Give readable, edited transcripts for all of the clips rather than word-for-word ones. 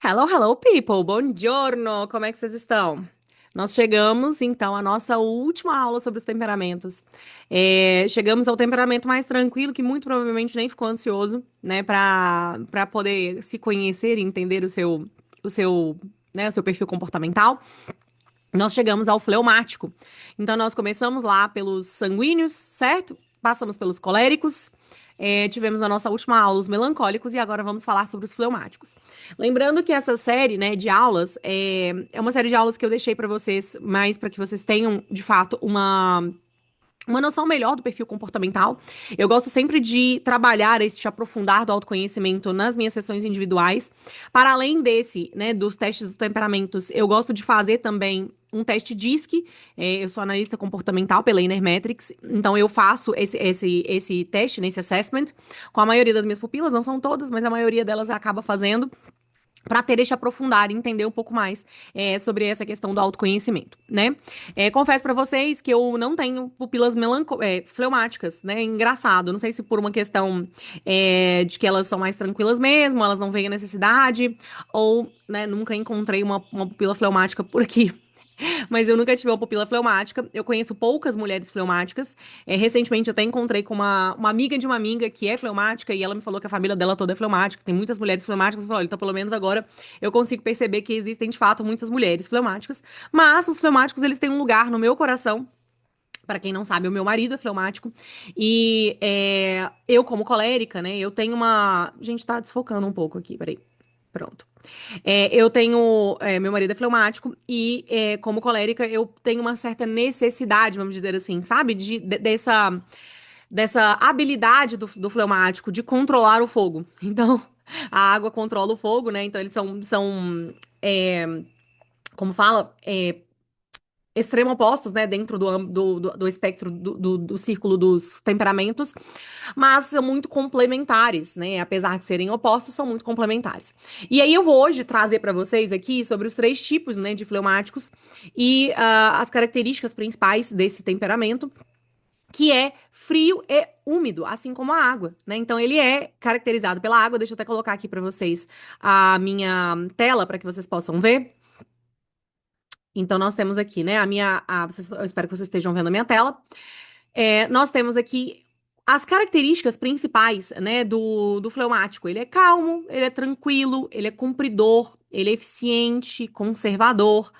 Hello, hello, people! Buongiorno! Como é que vocês estão? Nós chegamos, então, à nossa última aula sobre os temperamentos. Chegamos ao temperamento mais tranquilo, que muito provavelmente nem ficou ansioso, né, para poder se conhecer e entender o seu perfil comportamental. Nós chegamos ao fleumático. Então, nós começamos lá pelos sanguíneos, certo? Passamos pelos coléricos, tivemos na nossa última aula os melancólicos e agora vamos falar sobre os fleumáticos. Lembrando que essa série, né, de aulas é uma série de aulas que eu deixei para vocês, mais para que vocês tenham, de fato, uma noção melhor do perfil comportamental. Eu gosto sempre de trabalhar este aprofundar do autoconhecimento nas minhas sessões individuais. Para além desse, né, dos testes dos temperamentos, eu gosto de fazer também um teste DISC. Eu sou analista comportamental pela Inner Metrics, então eu faço esse teste, nesse assessment, com a maioria das minhas pupilas, não são todas, mas a maioria delas acaba fazendo para ter este aprofundar e entender um pouco mais sobre essa questão do autoconhecimento, né? Confesso para vocês que eu não tenho pupilas fleumáticas, né? Engraçado, não sei se por uma questão de que elas são mais tranquilas mesmo, elas não veem a necessidade, ou, né, nunca encontrei uma pupila fleumática por aqui. Mas eu nunca tive uma pupila fleumática. Eu conheço poucas mulheres fleumáticas. Recentemente eu até encontrei com uma amiga de uma amiga que é fleumática e ela me falou que a família dela toda é fleumática. Tem muitas mulheres fleumáticas. Eu falei, olha, então pelo menos agora eu consigo perceber que existem de fato muitas mulheres fleumáticas. Mas os fleumáticos, eles têm um lugar no meu coração. Para quem não sabe, o meu marido é fleumático. E eu, como colérica, né, eu tenho uma. Gente, tá desfocando um pouco aqui, peraí. Pronto. Eu tenho. Meu marido é fleumático e, como colérica, eu tenho uma certa necessidade, vamos dizer assim, sabe? Dessa habilidade do fleumático de controlar o fogo. Então, a água controla o fogo, né? Então, eles são como fala? Extremo opostos, né, dentro do espectro do círculo dos temperamentos, mas são muito complementares, né, apesar de serem opostos, são muito complementares. E aí eu vou hoje trazer para vocês aqui sobre os três tipos, né, de fleumáticos e as características principais desse temperamento, que é frio e úmido, assim como a água, né? Então ele é caracterizado pela água. Deixa eu até colocar aqui para vocês a minha tela para que vocês possam ver. Então, nós temos aqui, né, eu espero que vocês estejam vendo a minha tela. Nós temos aqui as características principais, né, do fleumático. Ele é calmo, ele é tranquilo, ele é cumpridor, ele é eficiente, conservador,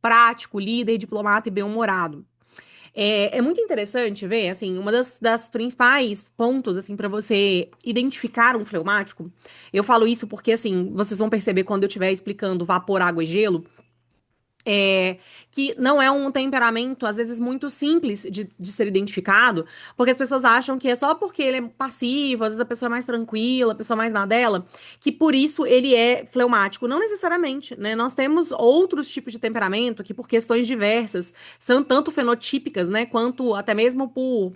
prático, líder, diplomata e bem-humorado. É muito interessante ver, assim, uma das principais pontos, assim, para você identificar um fleumático. Eu falo isso porque, assim, vocês vão perceber quando eu estiver explicando vapor, água e gelo, que não é um temperamento, às vezes, muito simples de ser identificado, porque as pessoas acham que é só porque ele é passivo, às vezes a pessoa é mais tranquila, a pessoa é mais na dela, que por isso ele é fleumático. Não necessariamente, né? Nós temos outros tipos de temperamento que, por questões diversas, são tanto fenotípicas, né, quanto até mesmo por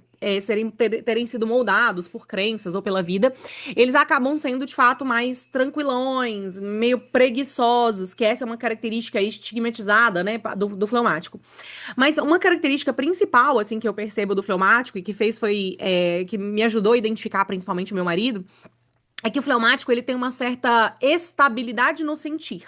terem sido moldados por crenças ou pela vida, eles acabam sendo de fato mais tranquilões, meio preguiçosos, que essa é uma característica estigmatizada, né, do fleumático. Mas uma característica principal, assim, que eu percebo do fleumático e que que me ajudou a identificar principalmente o meu marido, é que o fleumático ele tem uma certa estabilidade no sentir.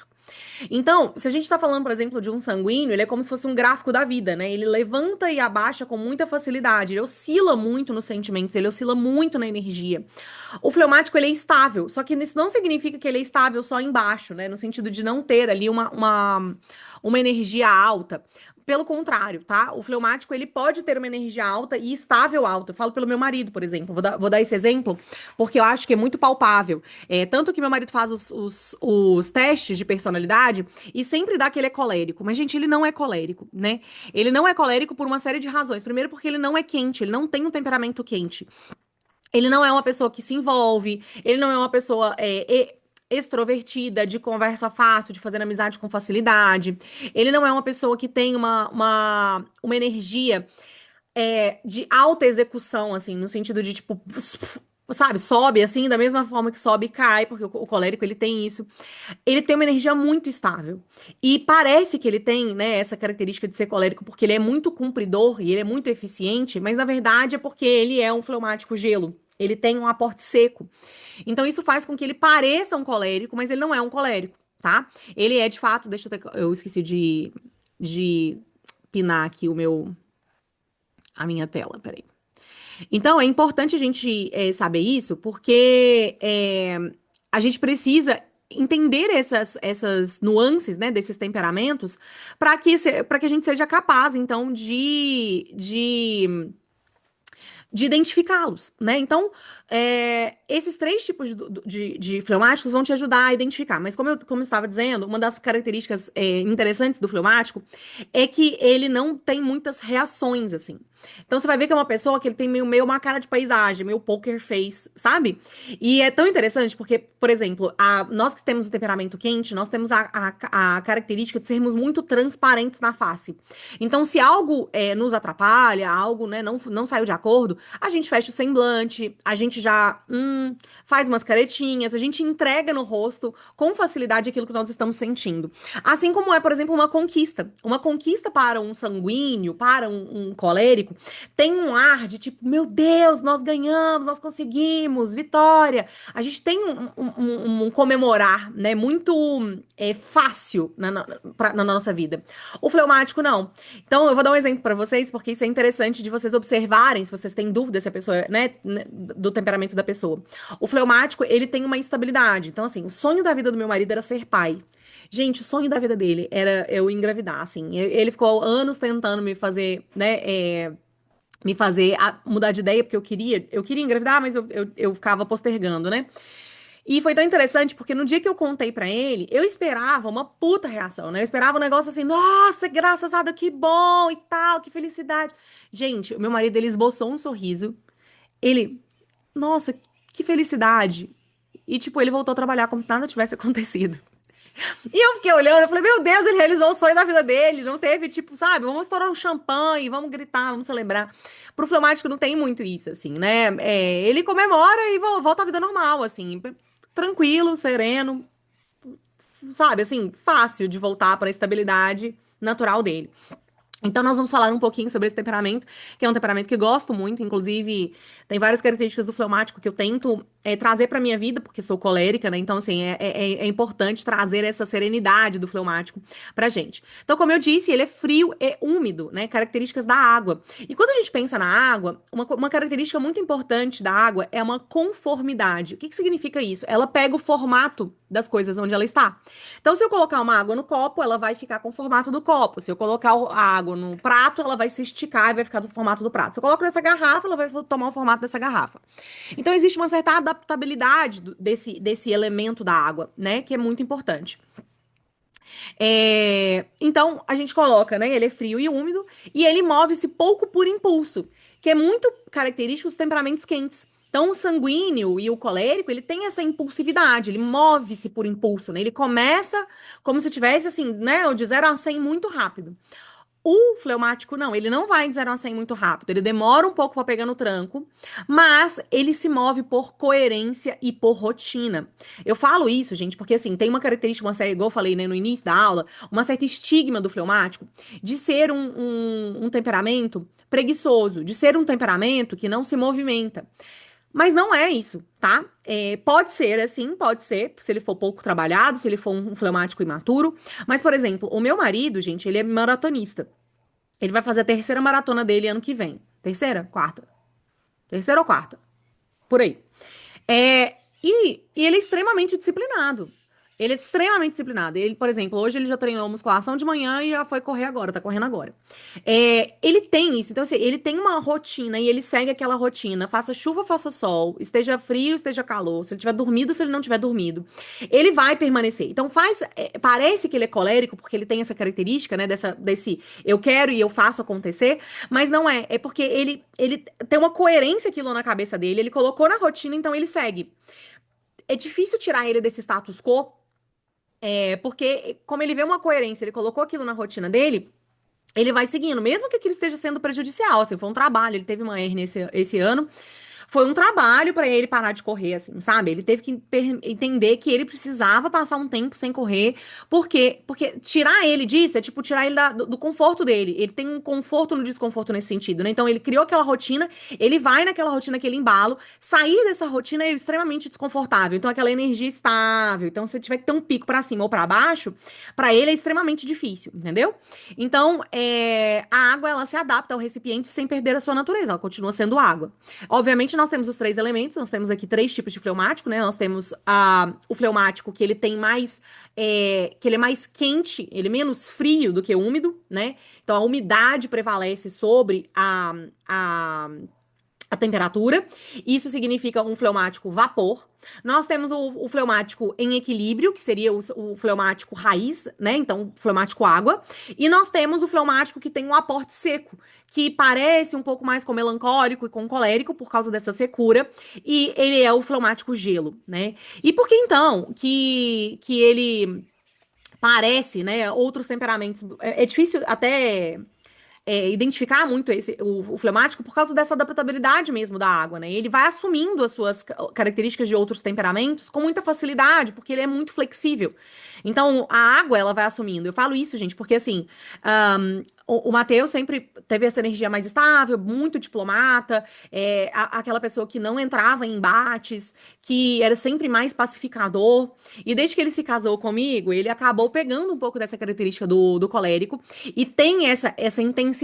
Então, se a gente tá falando, por exemplo, de um sanguíneo, ele é como se fosse um gráfico da vida, né? Ele levanta e abaixa com muita facilidade, ele oscila muito nos sentimentos, ele oscila muito na energia. O fleumático, ele é estável, só que isso não significa que ele é estável só embaixo, né? No sentido de não ter ali uma energia alta. Pelo contrário, tá? O fleumático, ele pode ter uma energia alta e estável alta. Eu falo pelo meu marido, por exemplo. Vou dar esse exemplo, porque eu acho que é muito palpável. Tanto que meu marido faz os testes de personalidade e sempre dá que ele é colérico. Mas, gente, ele não é colérico, né? Ele não é colérico por uma série de razões. Primeiro, porque ele não é quente, ele não tem um temperamento quente. Ele não é uma pessoa que se envolve, ele não é uma pessoa extrovertida, de conversa fácil, de fazer amizade com facilidade. Ele não é uma pessoa que tem uma energia de alta execução, assim, no sentido de, tipo, sabe, sobe assim, da mesma forma que sobe e cai, porque o colérico ele tem isso. Ele tem uma energia muito estável. E parece que ele tem, né, essa característica de ser colérico porque ele é muito cumpridor e ele é muito eficiente, mas na verdade é porque ele é um fleumático gelo. Ele tem um aporte seco. Então isso faz com que ele pareça um colérico, mas ele não é um colérico. tá? Ele é de fato, deixa eu ter, eu esqueci de pinar aqui a minha tela, peraí. Então, é importante a gente saber isso, porque a gente precisa entender essas nuances, né, desses temperamentos, para que a gente seja capaz, então, de identificá-los, né? Então, esses três tipos de fleumáticos vão te ajudar a identificar. Mas como eu estava dizendo, uma das características interessantes do fleumático é que ele não tem muitas reações, assim. Então, você vai ver que é uma pessoa que ele tem meio uma cara de paisagem, meio poker face, sabe? E é tão interessante porque, por exemplo, nós que temos o temperamento quente, nós temos a característica de sermos muito transparentes na face. Então, se algo nos atrapalha, algo, né, não saiu de acordo, a gente fecha o semblante, a gente já faz umas caretinhas, a gente entrega no rosto com facilidade aquilo que nós estamos sentindo. Assim como é, por exemplo, uma conquista. Uma conquista para um sanguíneo, para um colérico, tem um ar de tipo, meu Deus, nós ganhamos, nós conseguimos, vitória. A gente tem um comemorar, né, muito fácil na nossa vida. O fleumático, não. Então, eu vou dar um exemplo pra vocês, porque isso é interessante de vocês observarem, se vocês têm dúvida se a pessoa, né, do temperamento da pessoa. O fleumático, ele tem uma instabilidade. Então, assim, o sonho da vida do meu marido era ser pai. Gente, o sonho da vida dele era eu engravidar, assim. Ele ficou anos tentando me fazer, né, me fazer mudar de ideia, porque eu queria engravidar, mas eu ficava postergando, né? E foi tão interessante porque no dia que eu contei pra ele, eu esperava uma puta reação, né? Eu esperava um negócio assim, nossa, graças a Deus, que bom e tal, que felicidade. Gente, o meu marido, ele esboçou um sorriso. Ele, nossa, que felicidade. E, tipo, ele voltou a trabalhar como se nada tivesse acontecido. E eu fiquei olhando, eu falei, meu Deus, ele realizou o sonho da vida dele. Não teve, tipo, sabe, vamos estourar um champanhe, vamos gritar, vamos celebrar. Pro fleumático não tem muito isso, assim, né? Ele comemora e volta à vida normal, assim, tranquilo, sereno, sabe, assim, fácil de voltar para a estabilidade natural dele. Então, nós vamos falar um pouquinho sobre esse temperamento, que é um temperamento que eu gosto muito, inclusive tem várias características do fleumático que eu tento trazer para minha vida, porque sou colérica, né? Então, assim, é importante trazer essa serenidade do fleumático pra gente. Então, como eu disse, ele é frio e úmido, né? Características da água. E quando a gente pensa na água, uma característica muito importante da água é uma conformidade. O que que significa isso? Ela pega o formato das coisas onde ela está. Então, se eu colocar uma água no copo, ela vai ficar com o formato do copo. Se eu colocar a água no prato, ela vai se esticar e vai ficar do formato do prato. Se eu coloco nessa garrafa, ela vai tomar o formato dessa garrafa. Então, existe uma certa adaptabilidade desse elemento da água, né? Que é muito importante. Então, a gente coloca, né? Ele é frio e úmido e ele move-se pouco por impulso, que é muito característico dos temperamentos quentes. Então, o sanguíneo e o colérico, ele tem essa impulsividade, ele move-se por impulso, né? Ele começa como se tivesse, assim, né? De 0 a 100 muito rápido. O fleumático, não, ele não vai de 0 a 100 muito rápido, ele demora um pouco para pegar no tranco, mas ele se move por coerência e por rotina. Eu falo isso, gente, porque assim, tem uma característica, igual eu falei, né, no início da aula, uma certa estigma do fleumático de ser um temperamento preguiçoso, de ser um temperamento que não se movimenta. Mas não é isso, tá? Pode ser assim, pode ser, se ele for pouco trabalhado, se ele for um fleumático imaturo. Mas, por exemplo, o meu marido, gente, ele é maratonista. Ele vai fazer a terceira maratona dele ano que vem. Terceira? Quarta? Terceira ou quarta? Por aí. E ele é extremamente disciplinado. Ele é extremamente disciplinado. Ele, por exemplo, hoje ele já treinou musculação de manhã e já foi correr agora, tá correndo agora. Ele tem isso, então assim, ele tem uma rotina e ele segue aquela rotina. Faça chuva, faça sol, esteja frio, esteja calor, se ele tiver dormido, se ele não tiver dormido. Ele vai permanecer. Então parece que ele é colérico, porque ele tem essa característica, né, desse eu quero e eu faço acontecer, mas não é. É porque ele tem uma coerência aquilo na cabeça dele, ele colocou na rotina, então ele segue. É difícil tirar ele desse status quo, porque como ele vê uma coerência, ele colocou aquilo na rotina dele, ele vai seguindo, mesmo que aquilo esteja sendo prejudicial, assim, foi um trabalho, ele teve uma hérnia esse ano, Foi um trabalho pra ele parar de correr, assim, sabe? Ele teve que entender que ele precisava passar um tempo sem correr, porque tirar ele disso é tipo tirar ele do conforto dele. Ele tem um conforto no desconforto nesse sentido, né? Então ele criou aquela rotina, ele vai naquela rotina, aquele embalo, sair dessa rotina é extremamente desconfortável. Então aquela energia estável. Então se tiver que ter um pico pra cima ou pra baixo, pra ele é extremamente difícil, entendeu? Então, a água ela se adapta ao recipiente sem perder a sua natureza, ela continua sendo água. Obviamente, nós temos os três elementos, nós temos aqui três tipos de fleumático, né? Nós temos o fleumático que ele tem mais, que ele é mais quente, ele é menos frio do que úmido, né? Então a umidade prevalece sobre a temperatura. Isso significa um fleumático vapor. Nós temos o fleumático em equilíbrio, que seria o fleumático raiz, né? Então, fleumático água. E nós temos o fleumático que tem um aporte seco, que parece um pouco mais com melancólico e com colérico por causa dessa secura. E ele é o fleumático gelo, né? E por que então que ele parece, né, outros temperamentos? É difícil até identificar muito o fleumático por causa dessa adaptabilidade mesmo da água, né? Ele vai assumindo as suas características de outros temperamentos com muita facilidade, porque ele é muito flexível. Então, a água, ela vai assumindo. Eu falo isso, gente, porque assim, o Matheus sempre teve essa energia mais estável, muito diplomata, aquela pessoa que não entrava em embates, que era sempre mais pacificador. E desde que ele se casou comigo, ele acabou pegando um pouco dessa característica do colérico e tem essa intensidade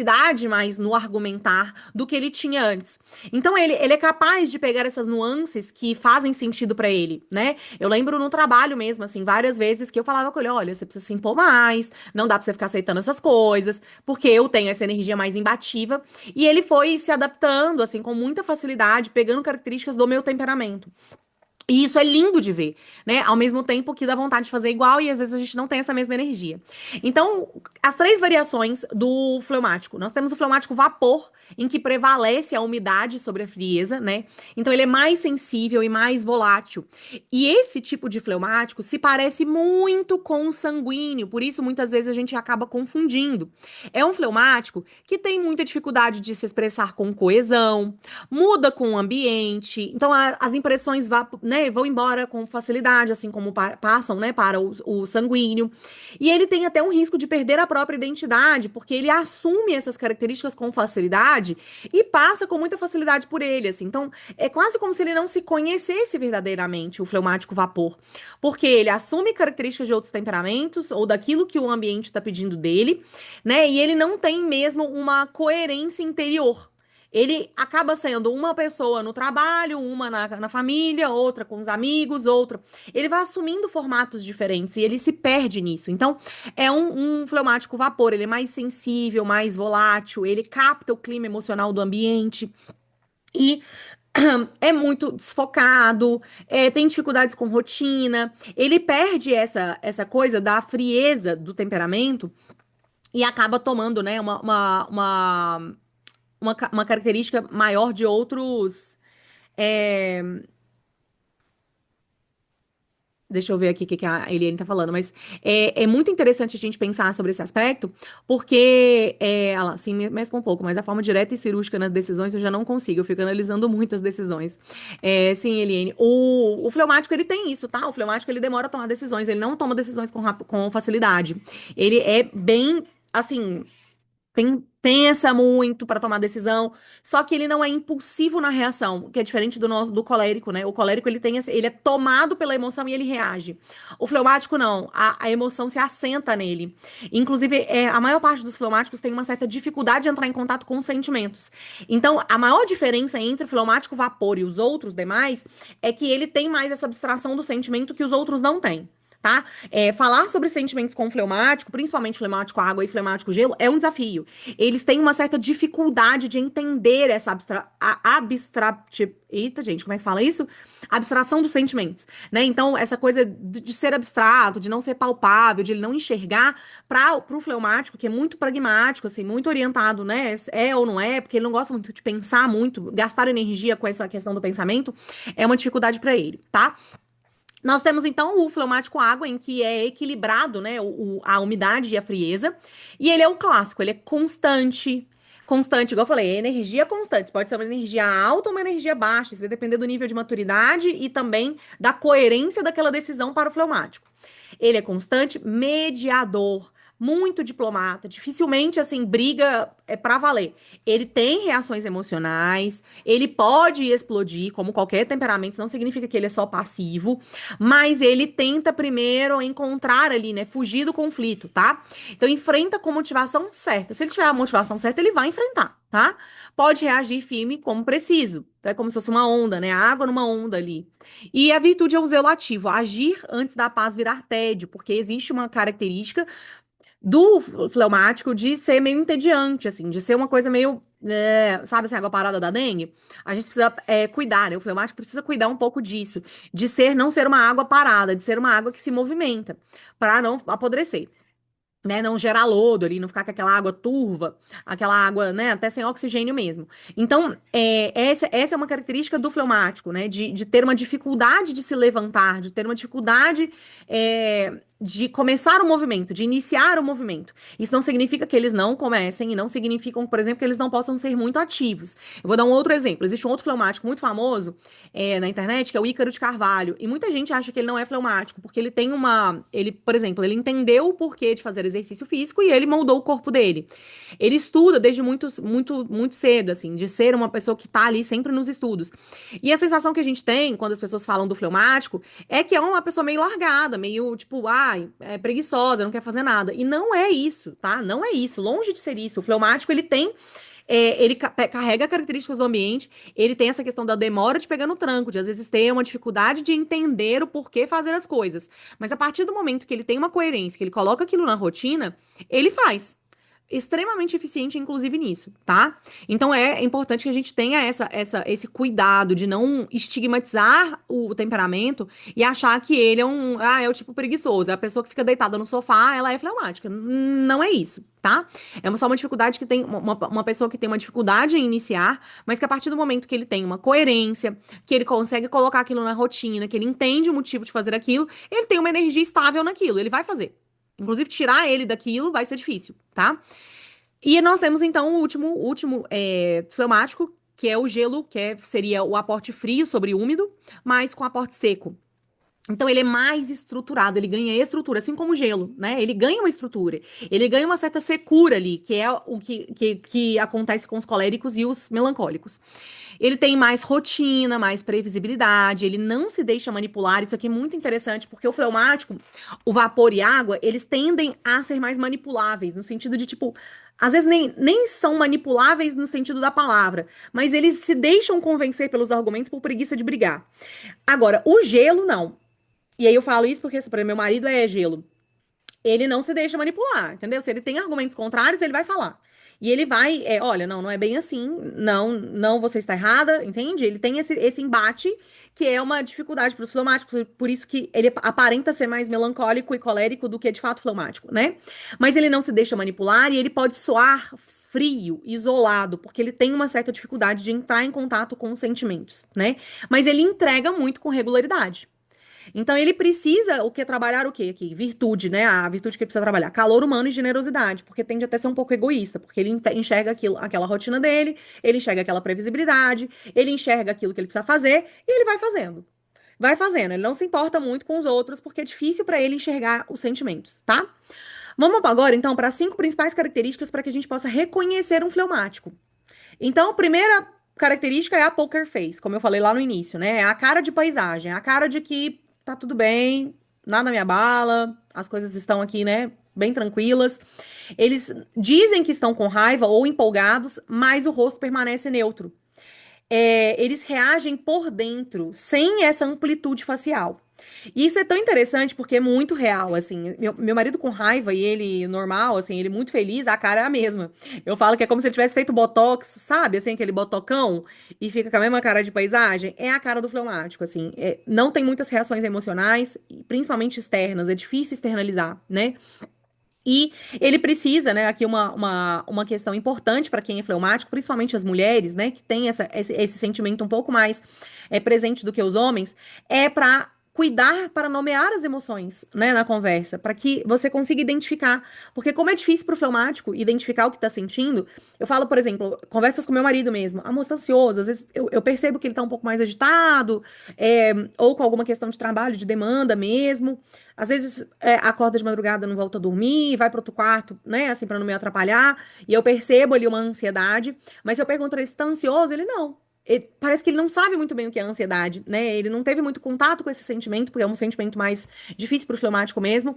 mais no argumentar do que ele tinha antes. Então ele é capaz de pegar essas nuances que fazem sentido pra ele, né? Eu lembro no trabalho mesmo, assim, várias vezes que eu falava com ele, olha, você precisa se impor mais, não dá pra você ficar aceitando essas coisas, porque eu tenho essa energia mais imbativa. E ele foi se adaptando, assim, com muita facilidade, pegando características do meu temperamento. E isso é lindo de ver, né? Ao mesmo tempo que dá vontade de fazer igual e às vezes a gente não tem essa mesma energia. Então, as três variações do fleumático. Nós temos o fleumático vapor, em que prevalece a umidade sobre a frieza, né? Então, ele é mais sensível e mais volátil. E esse tipo de fleumático se parece muito com o sanguíneo, por isso muitas vezes a gente acaba confundindo. É um fleumático que tem muita dificuldade de se expressar com coesão, muda com o ambiente, então as impressões né, vão embora com facilidade, assim como passam, né, para o sanguíneo. E ele tem até um risco de perder a própria identidade, porque ele assume essas características com facilidade e passa com muita facilidade por ele, assim. Então, é quase como se ele não se conhecesse verdadeiramente, o fleumático vapor, porque ele assume características de outros temperamentos ou daquilo que o ambiente está pedindo dele, né? E ele não tem mesmo uma coerência interior. Ele acaba sendo uma pessoa no trabalho, uma na família, outra com os amigos, outra. Ele vai assumindo formatos diferentes e ele se perde nisso. Então, é um fleumático vapor, ele é mais sensível, mais volátil, ele capta o clima emocional do ambiente. E é muito desfocado, tem dificuldades com rotina, ele perde essa coisa da frieza do temperamento e acaba tomando, né, uma característica maior de outros. é, Deixa eu ver aqui o que a Eliane tá falando, mas é muito interessante a gente pensar sobre esse aspecto, porque ela assim mescla um pouco, mas a forma direta e cirúrgica nas decisões eu já não consigo, eu fico analisando muitas decisões. Sim, Eliane, o fleumático ele tem isso, tá? O fleumático ele demora a tomar decisões, ele não toma decisões com facilidade. Ele é bem, assim, pensa muito para tomar decisão, só que ele não é impulsivo na reação, que é diferente do colérico, né? O colérico ele tem ele é tomado pela emoção e ele reage. O fleumático não, a emoção se assenta nele. Inclusive, a maior parte dos fleumáticos tem uma certa dificuldade de entrar em contato com os sentimentos. Então, a maior diferença entre o fleumático vapor e os outros demais é que ele tem mais essa abstração do sentimento que os outros não têm. Tá? Falar sobre sentimentos com fleumático, principalmente fleumático água e fleumático gelo, é um desafio. Eles têm uma certa dificuldade de entender essa Eita, gente, como é que fala isso? Abstração dos sentimentos, né? Então, essa coisa de ser abstrato, de não ser palpável, de ele não enxergar, para o fleumático, que é muito pragmático, assim, muito orientado, né? É ou não é, porque ele não gosta muito de pensar muito, gastar energia com essa questão do pensamento, é uma dificuldade para ele, tá? Nós temos então o fleumático água, em que é equilibrado, né, a umidade e a frieza, e ele é o clássico, ele é constante, Constante, igual eu falei, é energia constante. Pode ser uma energia alta ou uma energia baixa. Isso vai depender do nível de maturidade e também da coerência daquela decisão para o fleumático. Ele é constante, mediador, muito diplomata, dificilmente assim briga pra valer. Ele tem reações emocionais, ele pode explodir, como qualquer temperamento, não significa que ele é só passivo, mas ele tenta primeiro encontrar ali, né, fugir do conflito, tá? Então enfrenta com motivação certa. Se ele tiver a motivação certa, ele vai enfrentar, tá? Pode reagir firme como preciso. É como se fosse uma onda, né? A água numa onda ali. E a virtude é o zelo ativo, agir antes da paz virar tédio, porque existe uma característica do fleumático de ser meio entediante, assim, de ser uma coisa meio, sabe assim, água parada da dengue? A gente precisa cuidar, né? O fleumático precisa cuidar um pouco disso, de ser, não ser uma água parada, de ser uma água que se movimenta, para não apodrecer, né, não gerar lodo ali, não ficar com aquela água turva, aquela água, né, até sem oxigênio mesmo. Então, essa é uma característica do fleumático, né, de ter uma dificuldade de se levantar, de ter uma dificuldade de começar o movimento, de iniciar o movimento. Isso não significa que eles não comecem e não significam, por exemplo, que eles não possam ser muito ativos. Eu vou dar um outro exemplo. Existe um outro fleumático muito famoso na internet, que é o Ícaro de Carvalho. E muita gente acha que ele não é fleumático, porque ele tem uma. Ele, por exemplo, ele entendeu o porquê de fazer exercício físico e ele moldou o corpo dele. Ele estuda desde muito cedo, assim, de ser uma pessoa que tá ali sempre nos estudos. E a sensação que a gente tem quando as pessoas falam do fleumático é que é uma pessoa meio largada, meio tipo, ai, é preguiçosa, não quer fazer nada. E não é isso, tá? Não é isso. Longe de ser isso. O fleumático, ele tem ele carrega características do ambiente, ele tem essa questão da demora de pegar no tranco, de às vezes ter uma dificuldade de entender o porquê fazer as coisas. Mas a partir do momento que ele tem uma coerência, que ele coloca aquilo na rotina, ele faz. Extremamente eficiente, inclusive, nisso, tá? Então é importante que a gente tenha esse cuidado de não estigmatizar o temperamento e achar que ele é o tipo preguiçoso. A pessoa que fica deitada no sofá, ela é fleumática. Não é isso, tá? É só uma dificuldade que tem, uma pessoa que tem uma dificuldade em iniciar, mas que a partir do momento que ele tem uma coerência, que ele consegue colocar aquilo na rotina, que ele entende o motivo de fazer aquilo, ele tem uma energia estável naquilo, ele vai fazer. Inclusive, tirar ele daquilo vai ser difícil, tá? E nós temos, então, o último fleumático, que é o gelo, seria o aporte frio sobre úmido, mas com aporte seco. Então, ele é mais estruturado, ele ganha estrutura, assim como o gelo, né? Ele ganha uma estrutura, ele ganha uma certa secura ali, que é o que acontece com os coléricos e os melancólicos. Ele tem mais rotina, mais previsibilidade, ele não se deixa manipular. Isso aqui é muito interessante, porque o fleumático, o vapor e água, eles tendem a ser mais manipuláveis, no sentido de, tipo, às vezes nem são manipuláveis no sentido da palavra, mas eles se deixam convencer pelos argumentos por preguiça de brigar. Agora, o gelo, não. E aí eu falo isso porque, por exemplo, meu marido é gelo. Ele não se deixa manipular, entendeu? Se ele tem argumentos contrários, ele vai falar. E ele vai, olha, não é bem assim, não, você está errada, entende? Ele tem esse embate que é uma dificuldade para os fleumáticos, por isso que ele aparenta ser mais melancólico e colérico do que de fato fleumático, né? Mas ele não se deixa manipular e ele pode soar frio, isolado, porque ele tem uma certa dificuldade de entrar em contato com os sentimentos, né? Mas ele entrega muito com regularidade. Então ele precisa trabalhar o quê aqui? Virtude, né? A virtude que ele precisa trabalhar, calor humano e generosidade, porque tende até a ser um pouco egoísta, porque ele enxerga aquela rotina dele, ele enxerga aquela previsibilidade, ele enxerga aquilo que ele precisa fazer e ele vai fazendo. Vai fazendo, ele não se importa muito com os outros, porque é difícil para ele enxergar os sentimentos, tá? Vamos agora, então, para as 5 principais características para que a gente possa reconhecer um fleumático. Então, a primeira característica é a poker face, como eu falei lá no início, né? É a cara de paisagem, a cara de que tá tudo bem, nada me abala, as coisas estão aqui, né, bem tranquilas. Eles dizem que estão com raiva ou empolgados, mas o rosto permanece neutro. Eles reagem por dentro, sem essa amplitude facial. E isso é tão interessante porque é muito real, assim. Meu marido com raiva e ele normal, assim, ele muito feliz, a cara é a mesma. Eu falo que é como se ele tivesse feito botox, sabe? Assim, aquele botocão e fica com a mesma cara de paisagem. É a cara do fleumático, assim. Não tem muitas reações emocionais, principalmente externas. É difícil externalizar, né? E ele precisa, né, aqui uma questão importante para quem é fleumático, principalmente as mulheres, né, que tem esse sentimento um pouco mais presente do que os homens, para cuidar para nomear as emoções, né, na conversa, para que você consiga identificar. Porque como é difícil para o fleumático identificar o que está sentindo, eu falo, por exemplo, conversas com meu marido mesmo. Ah, moço, tá ansioso. Às vezes eu percebo que ele tá um pouco mais agitado, ou com alguma questão de trabalho, de demanda mesmo. Às vezes acorda de madrugada, não volta a dormir, vai para outro quarto, né, assim, para não me atrapalhar. E eu percebo ali uma ansiedade. Mas se eu pergunto pra ele se tá ansioso, ele não. Parece que ele não sabe muito bem o que é ansiedade, né? Ele não teve muito contato com esse sentimento, porque é um sentimento mais difícil pro fleumático mesmo.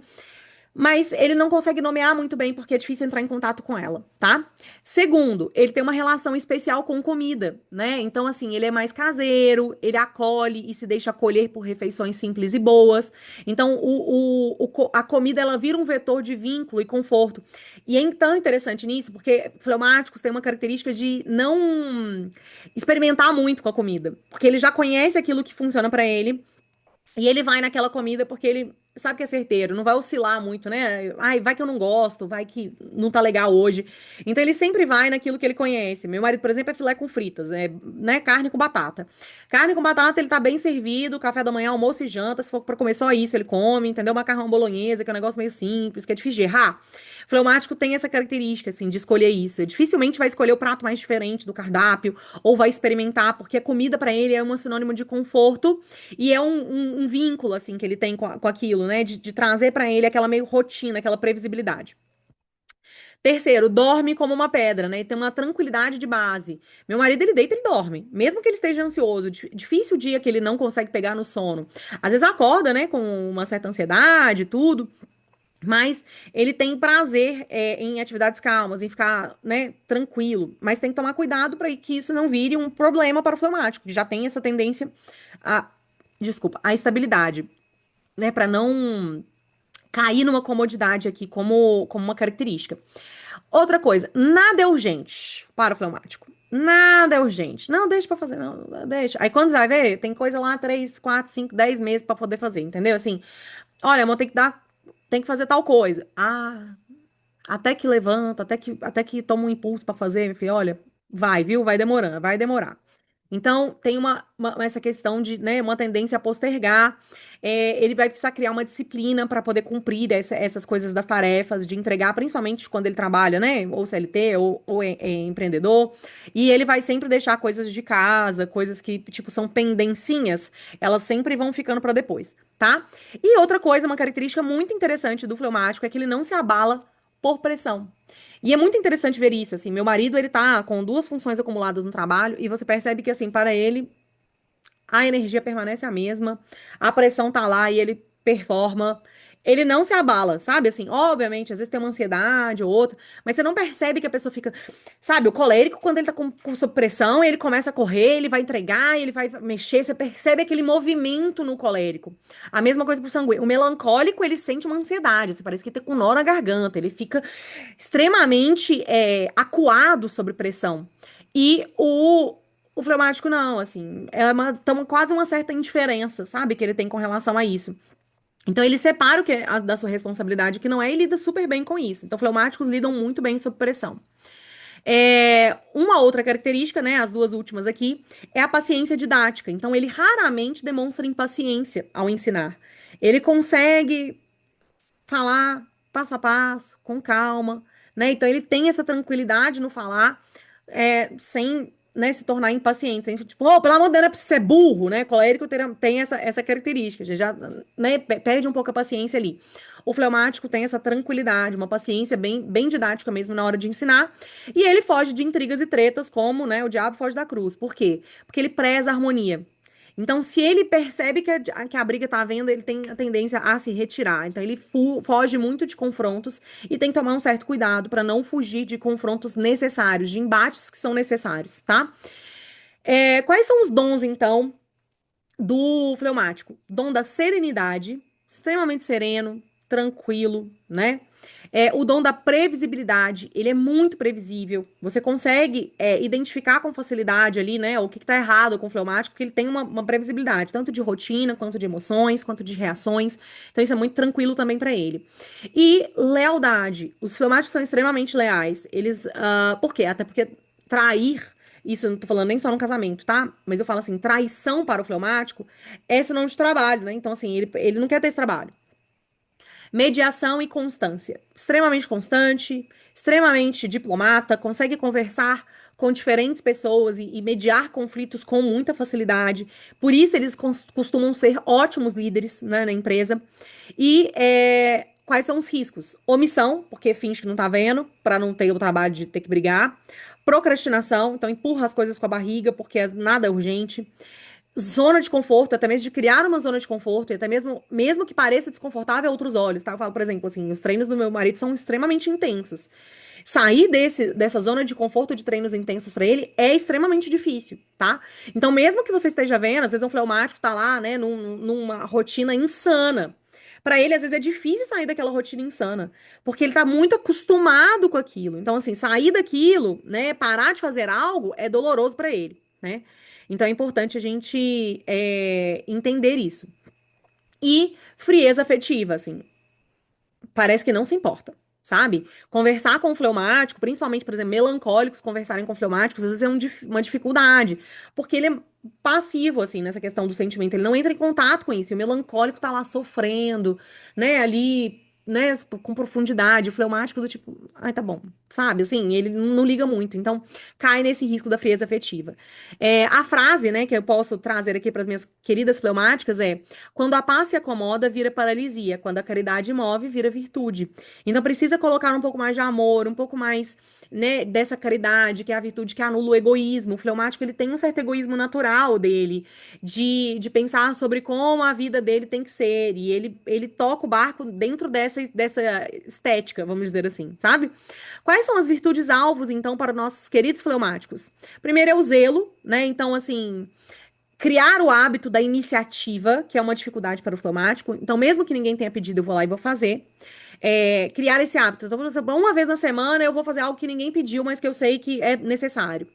Mas ele não consegue nomear muito bem porque é difícil entrar em contato com ela, tá? Segundo, ele tem uma relação especial com comida, né? Então, assim, ele é mais caseiro, ele acolhe e se deixa acolher por refeições simples e boas. Então, a comida, ela vira um vetor de vínculo e conforto. E é tão interessante nisso, porque fleumáticos têm uma característica de não experimentar muito com a comida, porque ele já conhece aquilo que funciona pra ele. E ele vai naquela comida porque ele sabe que é certeiro, não vai oscilar muito, né? Ai, vai que eu não gosto, vai que não tá legal hoje. Então ele sempre vai naquilo que ele conhece. Meu marido, por exemplo, é filé com fritas, né, carne com batata. Carne com batata, ele tá bem servido, café da manhã, almoço e janta, se for pra comer só isso, ele come, entendeu? Macarrão bolonhesa, que é um negócio meio simples, que é difícil de errar. Fleumático tem essa característica, assim, de escolher isso. Ele dificilmente vai escolher o prato mais diferente do cardápio, ou vai experimentar, porque a comida pra ele é um sinônimo de conforto e é um vínculo, assim, que ele tem com aquilo, né? De trazer pra ele aquela meio rotina, aquela previsibilidade. Terceiro, dorme como uma pedra, né? Ele tem uma tranquilidade de base. Meu marido, ele deita, ele dorme. Mesmo que ele esteja ansioso, difícil o dia que ele não consegue pegar no sono. Às vezes acorda, né, com uma certa ansiedade e tudo. Mas ele tem prazer em atividades calmas, em ficar, né, tranquilo. Mas tem que tomar cuidado para que isso não vire um problema para o fleumático, que já tem essa tendência a, desculpa, a estabilidade, né, para não cair numa comodidade aqui como uma característica. Outra coisa, nada é urgente para o fleumático. Nada é urgente. Não, deixa pra fazer, não, deixa. Aí quando você vai ver, tem coisa lá 3, 4, 5, 10 meses pra poder fazer, entendeu? Assim, olha, amor, tem que fazer tal coisa. Ah, até que levanta, até que toma um impulso pra fazer, meu filho, olha, vai, viu? Vai demorando, vai demorar. Então, tem essa questão de, né, uma tendência a postergar. Ele vai precisar criar uma disciplina para poder cumprir essas coisas das tarefas, de entregar, principalmente quando ele trabalha, né? Ou CLT, ou é empreendedor. E ele vai sempre deixar coisas de casa, coisas que, tipo, são pendencinhas, elas sempre vão ficando para depois, tá? E outra coisa, uma característica muito interessante do fleumático é que ele não se abala por pressão. E é muito interessante ver isso, assim, meu marido, ele tá com duas funções acumuladas no trabalho e você percebe que, assim, para ele, a energia permanece a mesma, a pressão tá lá e ele performa. Ele não se abala, sabe? Assim, obviamente, às vezes tem uma ansiedade ou outra, mas você não percebe que a pessoa fica. Sabe, o colérico, quando ele tá com sob pressão, ele começa a correr, ele vai entregar, ele vai mexer, você percebe aquele movimento no colérico. A mesma coisa pro sanguíneo. O melancólico, ele sente uma ansiedade, você parece que tá com nó na garganta, ele fica extremamente acuado sob pressão. E o fleumático não, assim, quase uma certa indiferença, sabe, que ele tem com relação a isso. Então ele separa o que é da sua responsabilidade, o que não é, e lida super bem com isso. Então, fleumáticos lidam muito bem sob pressão. Uma outra característica, né, as duas últimas aqui, é a paciência didática. Então, ele raramente demonstra impaciência ao ensinar. Ele consegue falar passo a passo, com calma, né? Então ele tem essa tranquilidade no falar, sem, né, se tornar impaciente, sem, tipo, oh, pelo amor de Deus, não é pra você ser burro, né? Colérico tem essa característica, já, né, perde um pouco a paciência ali. O fleumático tem essa tranquilidade, uma paciência bem didática mesmo na hora de ensinar, e ele foge de intrigas e tretas, como, né, o diabo foge da cruz. Por quê? Porque ele preza a harmonia. Então, se ele percebe que a briga tá havendo, ele tem a tendência a se retirar. Então, ele foge muito de confrontos e tem que tomar um certo cuidado para não fugir de confrontos necessários, de embates que são necessários, tá? Quais são os dons, então, do fleumático? Dom da serenidade, extremamente sereno, tranquilo, né? O dom da previsibilidade, ele é muito previsível. Você consegue identificar com facilidade ali, né, o que tá errado com o fleumático, porque ele tem uma previsibilidade, tanto de rotina, quanto de emoções, quanto de reações. Então, isso é muito tranquilo também para ele. E lealdade. Os fleumáticos são extremamente leais. Por quê? Até porque trair isso eu não tô falando nem só no casamento, tá? Mas eu falo assim, traição para o fleumático é sinônimo de trabalho, né? Então, assim, ele não quer ter esse trabalho. Mediação e constância. Extremamente constante, extremamente diplomata, consegue conversar com diferentes pessoas e mediar conflitos com muita facilidade. Por isso, eles costumam ser ótimos líderes, né, na empresa. E quais são os riscos? Omissão, porque finge que não tá vendo, para não ter o trabalho de ter que brigar. Procrastinação, então empurra as coisas com a barriga, porque nada é urgente. Zona de conforto, até mesmo de criar uma zona de conforto, e até mesmo que pareça desconfortável a outros olhos, tá? Eu falo, por exemplo, assim, os treinos do meu marido são extremamente intensos. Sair dessa zona de conforto de treinos intensos pra ele é extremamente difícil, tá? Então, mesmo que você esteja vendo, às vezes um fleumático tá lá, né, numa rotina insana. Pra ele, às vezes, é difícil sair daquela rotina insana, porque ele tá muito acostumado com aquilo. Então, assim, sair daquilo, né, parar de fazer algo é doloroso pra ele, né? Então, é importante a gente entender isso. E frieza afetiva, assim parece que não se importa, sabe? Conversar com o fleumático, principalmente, por exemplo, melancólicos conversarem com fleumáticos, às vezes é uma dificuldade, porque ele é passivo, assim, nessa questão do sentimento, ele não entra em contato com isso, e o melancólico tá lá sofrendo, né, ali, né, com profundidade, o fleumático do tipo, ai, tá bom, sabe? Assim, ele não liga muito, então cai nesse risco da frieza afetiva. A frase, né, que eu posso trazer aqui para as minhas queridas fleumáticas é: quando a paz se acomoda, vira paralisia. Quando a caridade move, vira virtude. Então precisa colocar um pouco mais de amor, um pouco mais, né, dessa caridade, que é a virtude que anula o egoísmo. O fleumático, ele tem um certo egoísmo natural dele, de pensar sobre como a vida dele tem que ser. E ele toca o barco dentro dessa estética, vamos dizer assim, sabe? Quais são as virtudes alvos, então, para nossos queridos fleumáticos? Primeiro é o zelo, né? Então, assim, criar o hábito da iniciativa, que é uma dificuldade para o fleumático. Então, mesmo que ninguém tenha pedido, eu vou lá e vou fazer. Criar esse hábito. Então, por exemplo, uma vez na semana eu vou fazer algo que ninguém pediu, mas que eu sei que é necessário.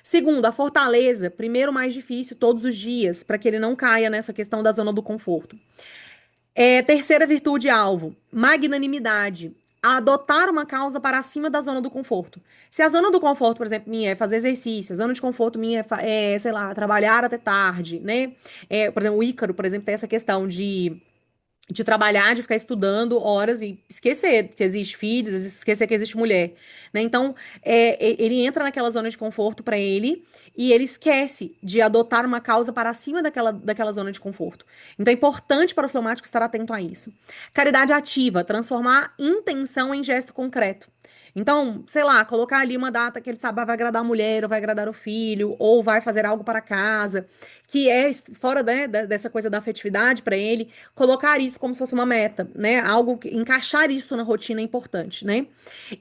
Segundo, a fortaleza. Primeiro, mais difícil, todos os dias, para que ele não caia nessa questão da zona do conforto. Terceira virtude alvo, magnanimidade. Adotar uma causa para acima da zona do conforto. Se a zona do conforto, por exemplo, minha é fazer exercício, a zona de conforto minha sei lá, trabalhar até tarde, né? Por exemplo, o Ícaro, por exemplo, tem essa questão de trabalhar, de ficar estudando horas e esquecer que existe filhos, esquecer que existe mulher, né? Então, ele entra naquela zona de conforto para ele e ele esquece de adotar uma causa para acima daquela zona de conforto. Então, é importante para o fleumático estar atento a isso. Caridade ativa, transformar intenção em gesto concreto. Então, sei lá, colocar ali uma data que ele sabe vai agradar a mulher, ou vai agradar o filho, ou vai fazer algo para casa, que é fora, né, dessa coisa da afetividade para ele, colocar isso como se fosse uma meta, né? Algo que encaixar isso na rotina é importante, né?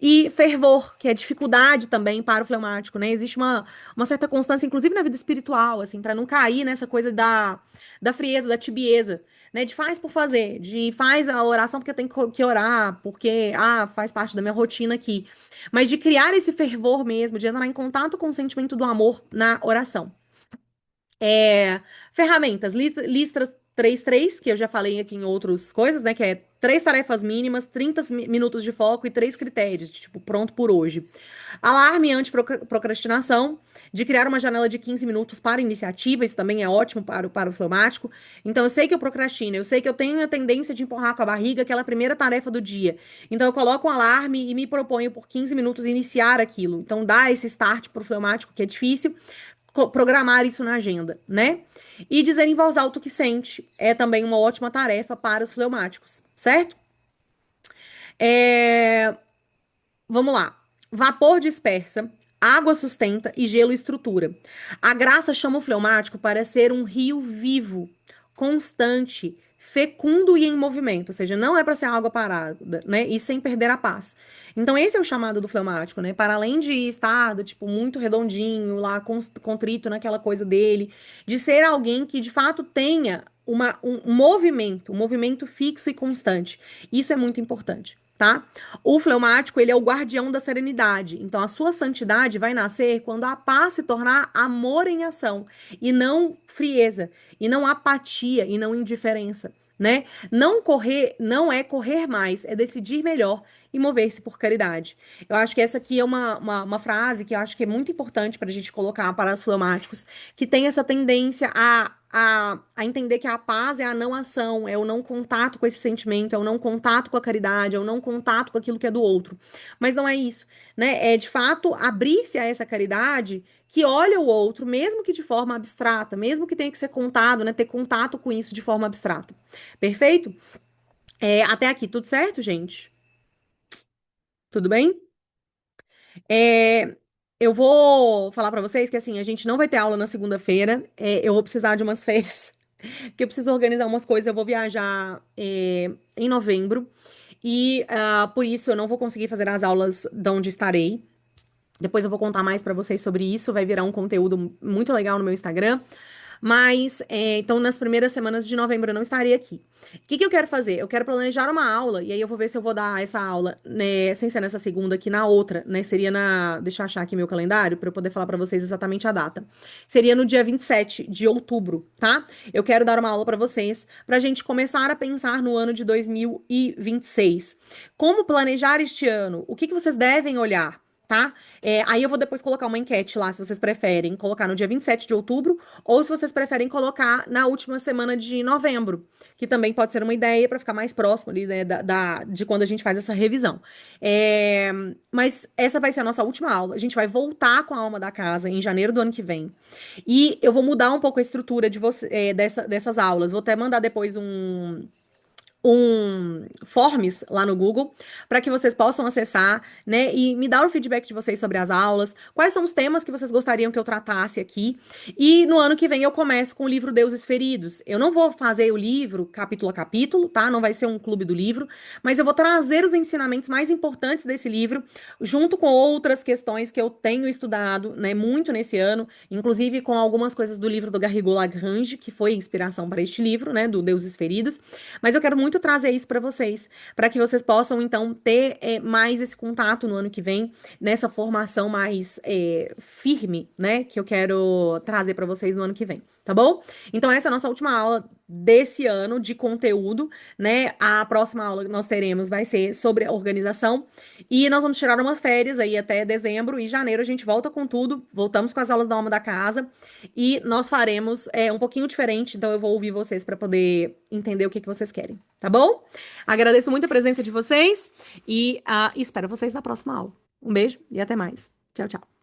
E fervor, que é dificuldade também para o fleumático, né? Existe uma certa constância, inclusive na vida espiritual, assim, para não cair nessa coisa da frieza, da tibieza, né? De faz por fazer, de faz a oração porque eu tenho que orar, porque faz parte da minha rotina aqui. Mas de criar esse fervor mesmo, de entrar em contato com o sentimento do amor na oração. Ferramentas, listas 3 que eu já falei aqui em outras coisas, né? Que é 3 tarefas mínimas, 30 minutos de foco e 3 critérios, de tipo, pronto por hoje. Alarme anti-procrastinação, de criar uma janela de 15 minutos para iniciativa, isso também é ótimo para o fleumático. Então, eu sei que eu procrastino, eu sei que eu tenho a tendência de empurrar com a barriga aquela primeira tarefa do dia. Então, eu coloco um alarme e me proponho por 15 minutos iniciar aquilo. Então, dá esse start para o fleumático, que é difícil programar isso na agenda, né? E dizer em voz alta o que sente é também uma ótima tarefa para os fleumáticos, certo? É, Vamos lá. Vapor dispersa, água sustenta e gelo estrutura. A graça chama o fleumático para ser um rio vivo, constante, fecundo e em movimento, ou seja, não é para ser água parada, né? E sem perder a paz. Então, esse é o chamado do fleumático, né? Para além de estar, tipo, muito redondinho, lá, contrito naquela coisa dele, de ser alguém que de fato tenha um movimento fixo e constante. Isso é muito importante, tá? O fleumático, ele é o guardião da serenidade. Então, a sua santidade vai nascer quando a paz se tornar amor em ação, e não frieza, e não apatia, e não indiferença, né? Não correr não é correr mais, é decidir melhor e mover-se por caridade. Eu acho que essa aqui é uma frase que eu acho que é muito importante para a gente colocar para os fleumáticos, que tem essa tendência a entender que a paz é a não ação, é o não contato com esse sentimento, é o não contato com a caridade, é o não contato com aquilo que é do outro. Mas não é isso, né? É de fato abrir-se a essa caridade que olha o outro, mesmo que de forma abstrata, mesmo que tenha que ser contado, né? Ter contato com isso de forma abstrata. Perfeito? Até aqui, tudo certo, gente? Tudo bem? É, eu vou falar pra vocês que assim, a gente não vai ter aula na segunda-feira. Eu vou precisar de umas férias, porque eu preciso organizar umas coisas. Eu vou viajar, em novembro e por isso eu não vou conseguir fazer as aulas de onde estarei. Depois eu vou contar mais pra vocês sobre isso. Vai virar um conteúdo muito legal no meu Instagram. Mas, então, nas primeiras semanas de novembro eu não estarei aqui. O que que eu quero fazer? Eu quero planejar uma aula, e aí eu vou ver se eu vou dar essa aula, né, sem ser nessa segunda aqui, na outra, né? Seria na. Deixa eu achar aqui meu calendário para eu poder falar para vocês exatamente a data. Seria no dia 27 de outubro, tá? Eu quero dar uma aula para vocês, para a gente começar a pensar no ano de 2026. Como planejar este ano? O que que vocês devem olhar? Tá? Aí eu vou depois colocar uma enquete lá, se vocês preferem colocar no dia 27 de outubro ou se vocês preferem colocar na última semana de novembro, que também pode ser uma ideia para ficar mais próximo ali, né, de quando a gente faz essa revisão. É, mas essa vai ser a nossa última aula. A gente vai voltar com a alma da casa em janeiro do ano que vem. E eu vou mudar um pouco a estrutura dessas aulas. Vou até mandar depois um forms lá no Google para que vocês possam acessar, né, e me dar o feedback de vocês sobre as aulas, quais são os temas que vocês gostariam que eu tratasse aqui. E no ano que vem eu começo com o livro Deuses Feridos. Eu não vou fazer o livro capítulo a capítulo, tá? Não vai ser um clube do livro, mas eu vou trazer os ensinamentos mais importantes desse livro, junto com outras questões que eu tenho estudado, né, muito nesse ano, inclusive com algumas coisas do livro do Garrigou Lagrange, que foi inspiração para este livro, né, do Deuses Feridos. Mas eu quero muito trazer isso para vocês, para que vocês possam, então, ter mais esse contato no ano que vem, nessa formação mais firme, né? Que eu quero trazer para vocês no ano que vem, tá bom? Então, essa é a nossa última aula desse ano de conteúdo, né? A próxima aula que nós teremos vai ser sobre a organização e nós vamos tirar umas férias aí até dezembro e janeiro a gente volta com tudo, voltamos com as aulas da alma da casa e nós faremos um pouquinho diferente, então eu vou ouvir vocês para poder entender o que que vocês querem, tá bom? Agradeço muito a presença de vocês e espero vocês na próxima aula. Um beijo e até mais. Tchau, tchau.